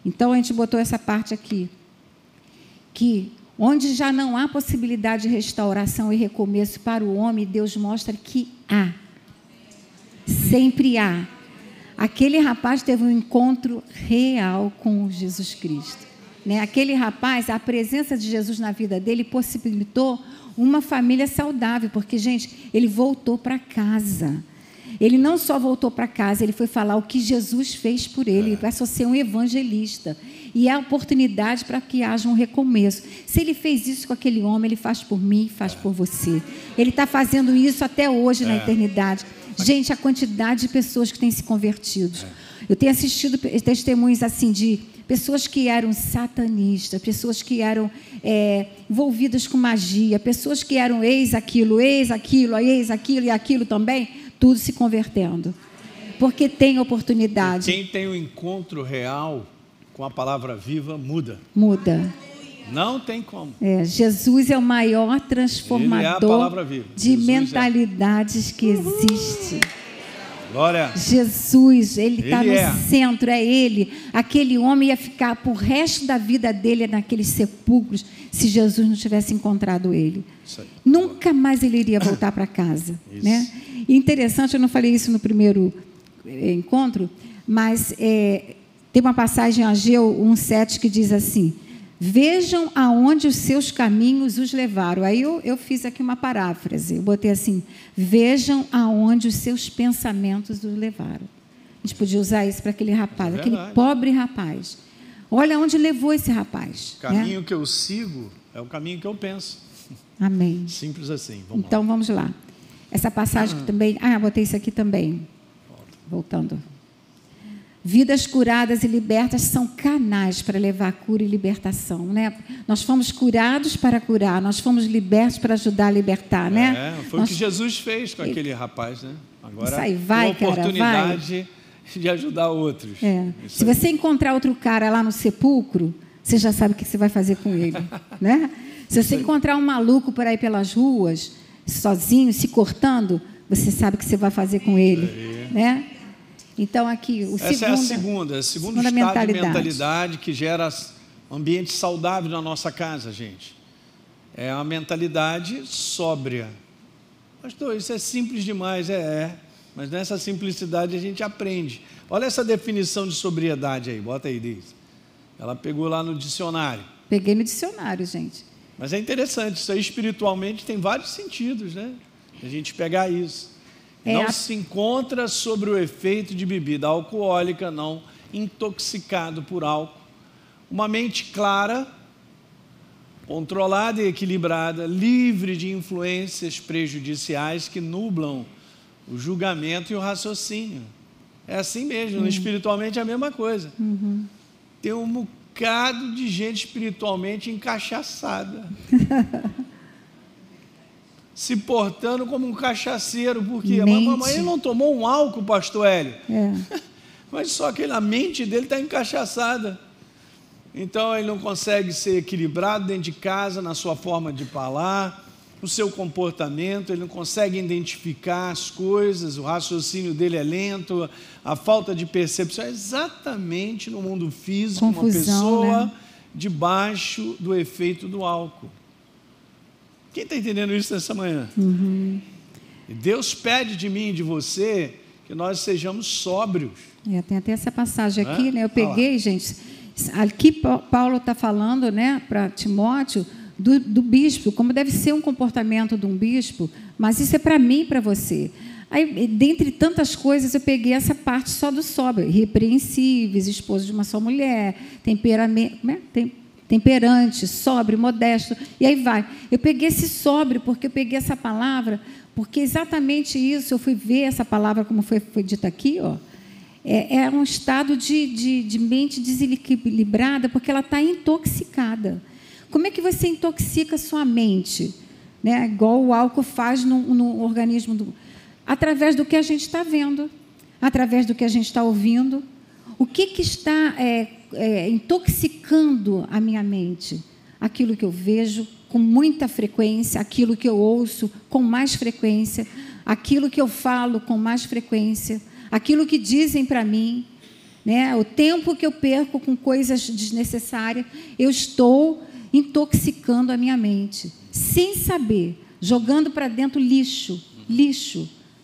Então, a gente botou essa parte aqui, que onde já não há possibilidade de restauração e recomeço para o homem, Deus mostra que há. Sempre há. Aquele rapaz teve um encontro real com Jesus Cristo, né? Aquele rapaz, a presença de Jesus na vida dele possibilitou uma família saudável, porque, gente, ele voltou para casa. Ele não só voltou para casa, ele foi falar o que Jesus fez por ele, ele passou a ser um evangelista. E é a oportunidade para que haja um recomeço. Se ele fez isso com aquele homem, ele faz por mim, faz por você. Ele está fazendo isso até hoje na eternidade. Gente, a quantidade de pessoas que têm se convertido. Eu tenho assistido testemunhos assim de pessoas que eram satanistas, pessoas que eram envolvidas com magia, pessoas que eram eis aquilo e aquilo também, tudo se convertendo. Porque tem oportunidade. Quem tem um encontro real com a palavra viva, muda. Muda. Não tem como. Jesus é o maior transformador de mentalidades que existe. Glória. Jesus, ele está no centro, é ele. Aquele homem ia ficar por resto da vida dele naqueles sepulcros se Jesus não tivesse encontrado ele. Nunca mais ele iria voltar para casa. Né? E interessante, eu não falei isso no primeiro encontro, mas tem uma passagem em Ageu 1,7 que diz assim: vejam aonde os seus caminhos os levaram. Aí eu fiz aqui uma paráfrase, eu botei assim: vejam aonde os seus pensamentos os levaram. A gente podia usar isso para aquele rapaz, aquele pobre rapaz. Olha onde levou esse rapaz. O caminho que eu sigo é o caminho que eu penso. Amém. Simples assim. Então, vamos lá. Essa passagem que também... botei isso aqui também. Voltando. Vidas curadas e libertas são canais para levar cura e libertação, né? Nós fomos curados para curar, nós fomos libertos para ajudar a libertar, né? Foi o que Jesus fez com aquele rapaz, né? Agora, isso aí, vai, uma oportunidade de ajudar outros. Se você encontrar outro cara lá no sepulcro, você já sabe o que você vai fazer com ele, né? Se você encontrar um maluco por aí pelas ruas, sozinho, se cortando, você sabe o que você vai fazer com ele, né? Então, aqui, essa é a segunda estado de mentalidade que gera um ambiente saudável na nossa casa, gente. É a mentalidade sóbria. Pastor, isso é simples demais, mas nessa simplicidade a gente aprende. Olha essa definição de sobriedade aí, bota aí, Deise. Ela pegou lá no dicionário. Peguei no dicionário, gente. Mas é interessante, isso aí espiritualmente tem vários sentidos, né? A gente pegar isso. Não se encontra sobre o efeito de bebida alcoólica, não intoxicado por álcool. Uma mente clara, controlada e equilibrada, livre de influências prejudiciais que nublam o julgamento e o raciocínio. É assim mesmo, espiritualmente é a mesma coisa. Tem um bocado de gente espiritualmente encachaçada. Se portando como um cachaceiro, porque mas ele não tomou um álcool, pastor Hélio. Mas só que a mente dele está encachaçada. Então ele não consegue ser equilibrado dentro de casa, na sua forma de falar, no seu comportamento, ele não consegue identificar as coisas, o raciocínio dele é lento, a falta de percepção. É exatamente no mundo físico, confusão, uma pessoa né? Debaixo do efeito do álcool. Quem está entendendo isso nessa manhã? E Deus pede de mim e de você que nós sejamos sóbrios. Tem até essa passagem aqui, né? Eu peguei, gente, aqui Paulo está falando, né, para Timóteo, do bispo, como deve ser um comportamento de um bispo, mas isso é para mim e para você. Aí, dentre tantas coisas, eu peguei essa parte só do sóbrio: irrepreensíveis, esposo de uma só mulher, temperante, sóbrio, modesto, e aí vai. Eu peguei esse sóbrio, porque eu peguei essa palavra, porque exatamente isso, eu fui ver essa palavra, como foi dita aqui, é um estado de mente desequilibrada, porque ela está intoxicada. Como é que você intoxica a sua mente? né? Igual o álcool faz no organismo, através do que a gente está vendo, através do que a gente está ouvindo. O que está intoxicando a minha mente? Aquilo que eu vejo com muita frequência, aquilo que eu ouço com mais frequência, aquilo que eu falo com mais frequência, aquilo que dizem para mim, né? O tempo que eu perco com coisas desnecessárias, eu estou intoxicando a minha mente, sem saber, jogando para dentro lixo,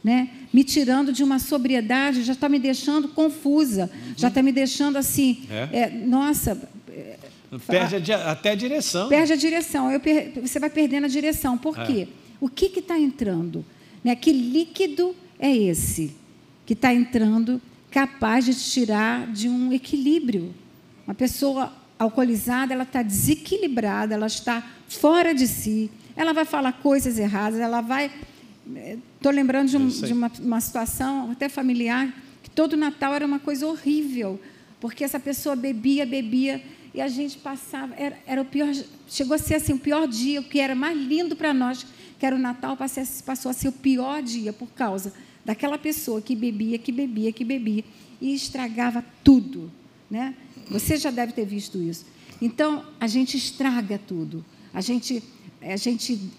né? Me tirando de uma sobriedade, já está me deixando confusa, já está me deixando assim, nossa... Perde até a direção. Perde a direção, você vai perdendo a direção. Por quê? O que está entrando? Né? Que líquido é esse que está entrando, capaz de te tirar de um equilíbrio? Uma pessoa alcoolizada, ela está desequilibrada, ela está fora de si, ela vai falar coisas erradas, ela vai... Estou lembrando de uma situação até familiar, que todo Natal era uma coisa horrível, porque essa pessoa bebia, e a gente passava, era o pior, chegou a ser assim, o pior dia, o que era mais lindo para nós, que era o Natal, passou a ser o pior dia, por causa daquela pessoa que bebia, e estragava tudo, né? Você já deve ter visto isso. Então, a gente estraga tudo.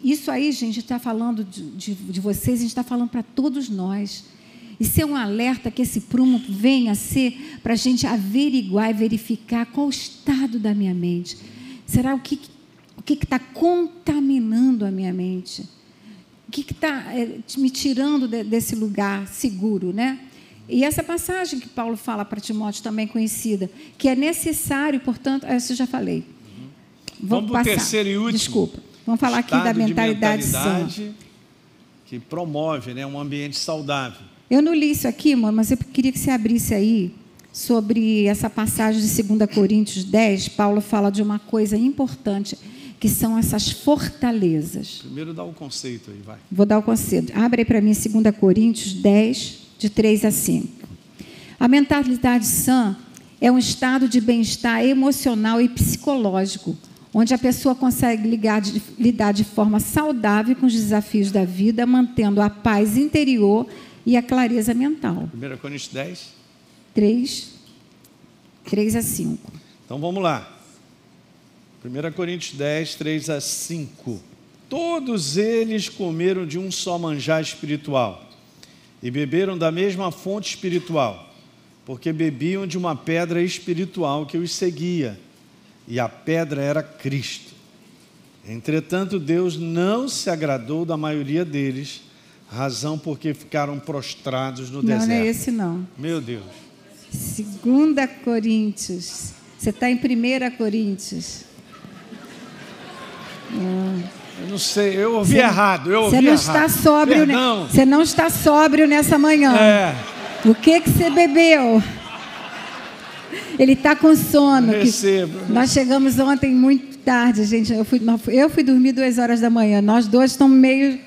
Isso aí, gente, está falando de vocês, a gente está falando para todos nós. Isso é um alerta que esse prumo venha a ser para a gente averiguar e verificar qual o estado da minha mente. Será o que está contaminando a minha mente? O que está me tirando desse lugar seguro, né? E essa passagem que Paulo fala para Timóteo, também conhecida, que é necessário, portanto, isso eu já falei. Vamos para o terceiro e último. Desculpa. Vamos falar aqui da mentalidade sã. Que promove, né, um ambiente saudável. Eu não li isso aqui, mas eu queria que você abrisse aí sobre essa passagem de 2 Coríntios 10. Paulo fala de uma coisa importante, que são essas fortalezas. Primeiro dá o conceito aí, vai. Vou dar o conceito. Abre aí para mim 2 Coríntios 10, de 3 a 5. A mentalidade sã é um estado de bem-estar emocional e psicológico, onde a pessoa consegue lidar de forma saudável com os desafios da vida, mantendo a paz interior e a clareza mental. 1 Coríntios 10? 3 a 5. Então, vamos lá. 1 Coríntios 10, 3 a 5. Todos eles comeram de um só manjar espiritual e beberam da mesma fonte espiritual, porque bebiam de uma pedra espiritual que os seguia, e a pedra era Cristo. Entretanto, Deus não se agradou da maioria deles, razão porque ficaram prostrados no deserto. Não é esse não. Meu Deus. 2 Coríntios. Você está em 1 Coríntios. Eu não sei, eu ouvi errado. Você não está sóbrio. Você não está sóbrio nessa manhã. O que você bebeu? Ele está com sono. Nós chegamos ontem muito tarde, gente. Eu fui dormir 2 horas da manhã. Nós dois estamos meio...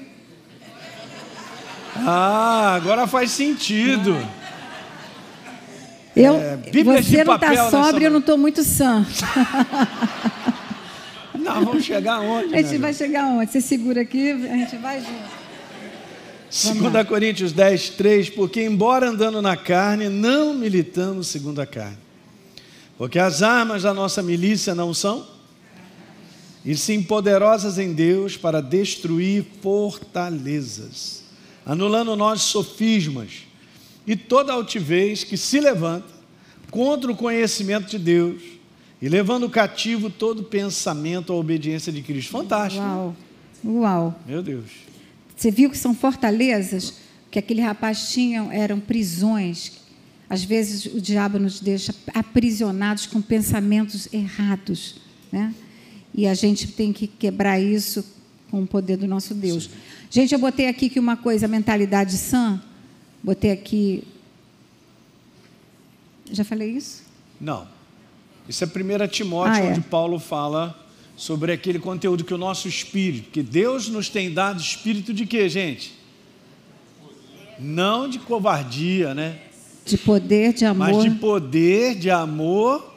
agora faz sentido. Você não está sóbrio, eu não estou muito sã. Não, vamos chegar ontem. A gente vai chegar ontem. Você segura aqui, a gente vai junto. 2 Coríntios 10, 3. Porque, embora andando na carne, não militamos segundo a carne. Porque as armas da nossa milícia não são, e sim poderosas em Deus para destruir fortalezas, anulando nossos sofismas e toda altivez que se levanta contra o conhecimento de Deus e levando cativo todo pensamento à obediência de Cristo. Fantástico. Uau. Meu Deus. Você viu que são fortalezas que aquele rapaz tinha, eram prisões. Às vezes o diabo nos deixa aprisionados com pensamentos errados, né? E a gente tem que quebrar isso com o poder do nosso Deus. Sim. Gente, eu botei aqui que uma coisa, a mentalidade sã, botei aqui... Já falei isso? Não. Isso é 1 Timóteo, onde Paulo fala sobre aquele conteúdo que o nosso espírito, que Deus nos tem dado espírito de quê, gente? Não de covardia, né? De poder, de amor. Mas de poder, de amor.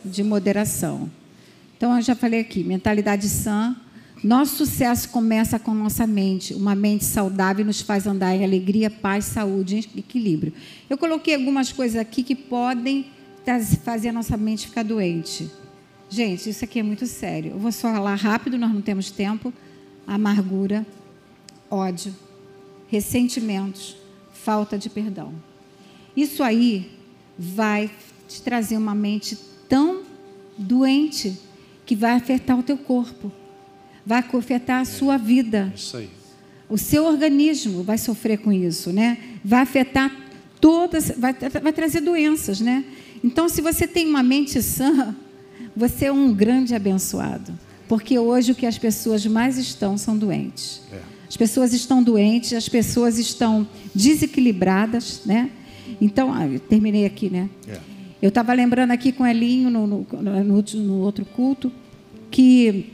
De moderação. Então, eu já falei aqui, mentalidade sã Nosso sucesso começa com nossa mente. Uma mente saudável nos faz andar em alegria, paz, saúde e equilíbrio. Eu coloquei algumas coisas aqui que podem fazer a nossa mente ficar doente. Gente, isso aqui é muito sério. Eu vou só falar rápido, nós não temos tempo. Amargura, ódio, ressentimentos, falta de perdão. Isso aí vai te trazer uma mente tão doente que vai afetar o teu corpo, vai afetar a sua vida. Isso aí. O seu organismo vai sofrer com isso, né? Vai afetar todas, vai trazer doenças, né? Então, se você tem uma mente sã, você é um grande abençoado. Porque hoje o que as pessoas mais estão são doentes. As pessoas estão doentes, as pessoas estão desequilibradas, né? Então, eu terminei aqui, né? Eu estava lembrando aqui com o Elinho, no outro culto, que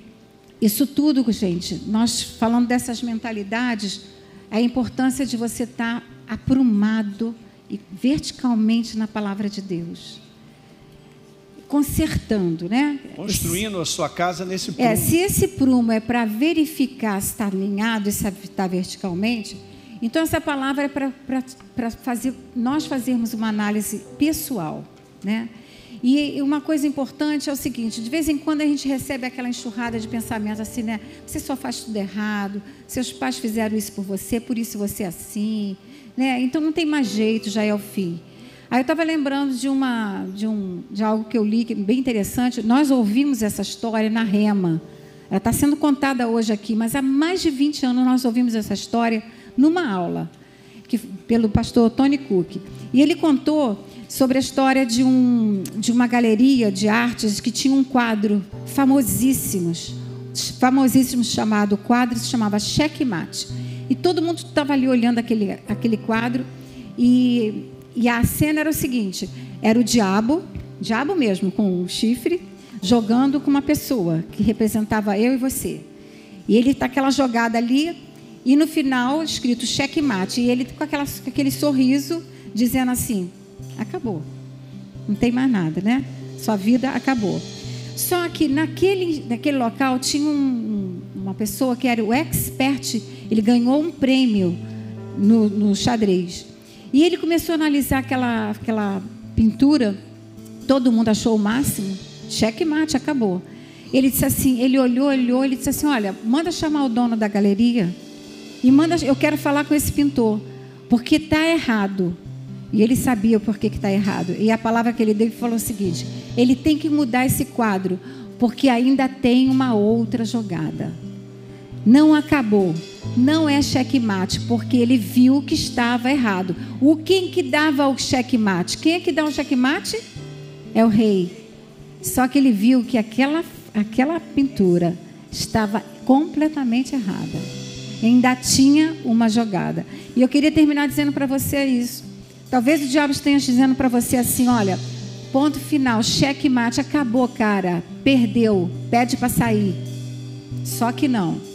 isso tudo, gente, nós falando dessas mentalidades, a importância de você estar aprumado e verticalmente na palavra de Deus. Consertando, né? Construindo a sua casa nesse prumo. Se esse prumo é para verificar se está alinhado e se está verticalmente, então essa palavra é para nós fazermos uma análise pessoal, né? E uma coisa importante é o seguinte: de vez em quando a gente recebe aquela enxurrada de pensamento assim, né? Você só faz tudo errado, seus pais fizeram isso por isso você é assim, né? Então não tem mais jeito, já é o fim. Aí eu estava lembrando de algo que eu li, que é bem interessante. Nós ouvimos essa história na Rema. Ela está sendo contada hoje aqui, mas há mais de 20 anos nós ouvimos essa história numa aula, pelo pastor Tony Cook. E ele contou sobre a história de uma galeria de artes que tinha um quadro famosíssimo, chamado, o quadro se chamava Checkmate. E todo mundo estava ali olhando aquele quadro e a cena era o seguinte: era o diabo mesmo, com um chifre, jogando com uma pessoa que representava eu e você. E ele está aquela jogada ali, e no final, escrito checkmate, e ele com aquele sorriso, dizendo assim: acabou, não tem mais nada, né? Sua vida acabou. Só que naquele local tinha uma pessoa que era o expert, ele ganhou um prêmio no xadrez. E ele começou a analisar aquela pintura, todo mundo achou o máximo, checkmate, acabou. Ele disse assim, ele olhou, ele disse assim: olha, manda chamar o dono da galeria e eu quero falar com esse pintor, porque está errado. E ele sabia o porquê que está errado. E a palavra que ele deu falou o seguinte: ele tem que mudar esse quadro, porque ainda tem uma outra jogada. Não acabou, não é checkmate, porque ele viu que estava errado. Quem que dava o checkmate? Quem é que dá o checkmate? É o rei. Só que ele viu que aquela pintura estava completamente errada. Ainda tinha uma jogada. E eu queria terminar dizendo para você isso. Talvez o diabo esteja dizendo para você assim: olha, ponto final, checkmate, acabou, cara, perdeu, pede para sair. Só que não.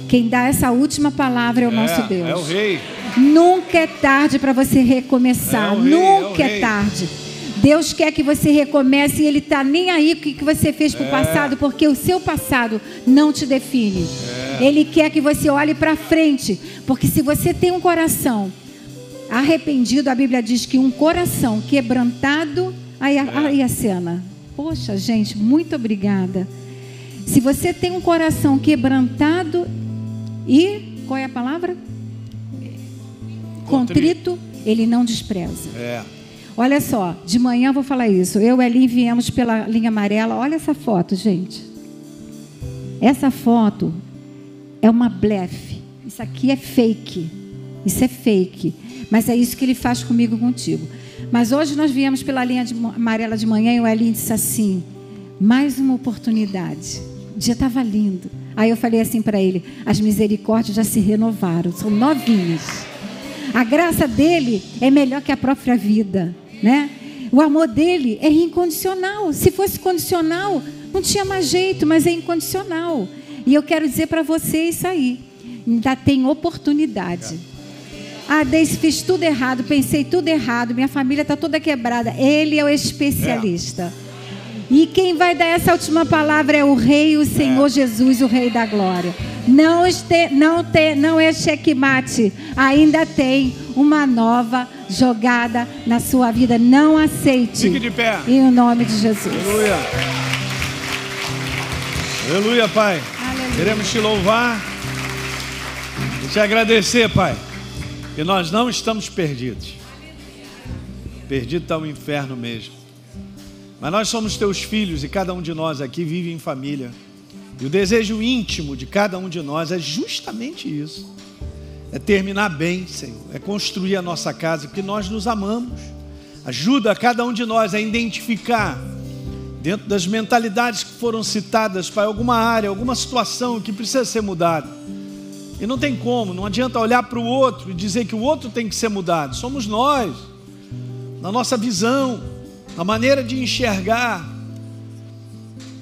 Quem dá essa última palavra é o nosso Deus. É o rei. Nunca é tarde para você recomeçar. Nunca é tarde. Deus quer que você recomece, e Ele está nem aí com o que você fez para o passado, porque o seu passado não te define. Ele quer que você olhe para frente, porque se você tem um coração arrependido, a Bíblia diz que um coração quebrantado, aí a cena. Poxa, gente, muito obrigada. Se você tem um coração quebrantado e, qual é a palavra? Contrito, Ele não despreza. Olha só, de manhã eu vou falar isso. Eu e a Elinho viemos pela linha amarela. Olha essa foto, gente. Essa foto é uma blefe. Isso aqui é fake. Isso é fake. Mas é isso que ele faz comigo e contigo. Mas hoje nós viemos pela linha amarela de manhã e o Elinho disse assim: mais uma oportunidade. O dia estava lindo. Aí eu falei assim para ele: as misericórdias já se renovaram, são novinhas. A graça dele é melhor que a própria vida, né? O amor dele é incondicional. Se fosse condicional, não tinha mais jeito, mas é incondicional. E eu quero dizer para você isso aí: ainda tem oportunidade. Deise, fiz tudo errado, pensei tudo errado, minha família está toda quebrada. Ele é o especialista. E quem vai dar essa última palavra é o Rei, o Senhor Jesus, o Rei da Glória. Não é checkmate, ainda tem uma nova jogada na sua vida. Não aceite. Fique de pé. Em nome de Jesus. Aleluia. Aleluia, Pai. Aleluia. Queremos te louvar e te agradecer, Pai, que nós não estamos perdidos. Perdido está o inferno mesmo. Mas nós somos teus filhos e cada um de nós aqui vive em família. E o desejo íntimo de cada um de nós é justamente isso. É terminar bem, Senhor. É construir a nossa casa, porque nós nos amamos. Ajuda cada um de nós a identificar, dentro das mentalidades que foram citadas, Pai, alguma área, alguma situação que precisa ser mudada. E não tem como, não adianta olhar para o outro e dizer que o outro tem que ser mudado. Somos nós, na nossa visão, na maneira de enxergar.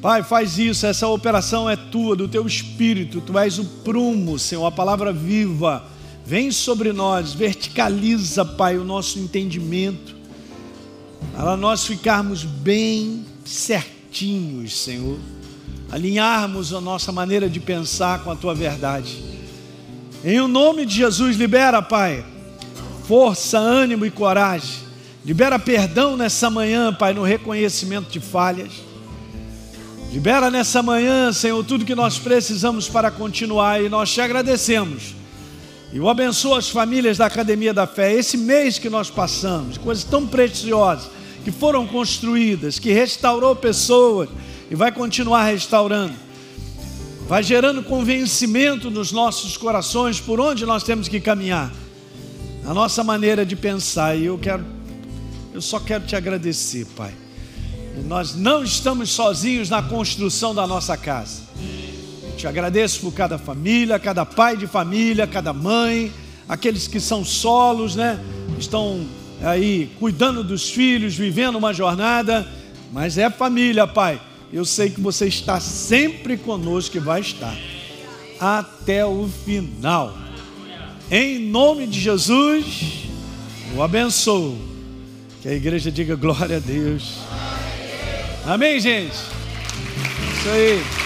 Pai, faz isso, essa operação é tua, do teu Espírito, tu és o prumo, Senhor, a palavra viva, vem sobre nós, verticaliza, Pai, o nosso entendimento, para nós ficarmos bem certinhos, Senhor, alinharmos a nossa maneira de pensar com a tua verdade. Em o nome de Jesus, libera, Pai, força, ânimo e coragem. Libera perdão nessa manhã, Pai, no reconhecimento de falhas. Libera nessa manhã, Senhor, tudo que nós precisamos para continuar, e nós te agradecemos. E eu abençoo as famílias da Academia da Fé. Esse mês que nós passamos, coisas tão preciosas que foram construídas, que restaurou pessoas e vai continuar restaurando. Vai gerando convencimento nos nossos corações por onde nós temos que caminhar. A nossa maneira de pensar. E eu só quero te agradecer, Pai. E nós não estamos sozinhos na construção da nossa casa. Eu te agradeço por cada família, cada pai de família, cada mãe, aqueles que são solos, né? Estão aí cuidando dos filhos, vivendo uma jornada, mas é família, Pai. Eu sei que você está sempre conosco e vai estar até o final. Em nome de Jesus, eu abençoo. Que a igreja diga glória a Deus. Amém, gente? Isso aí.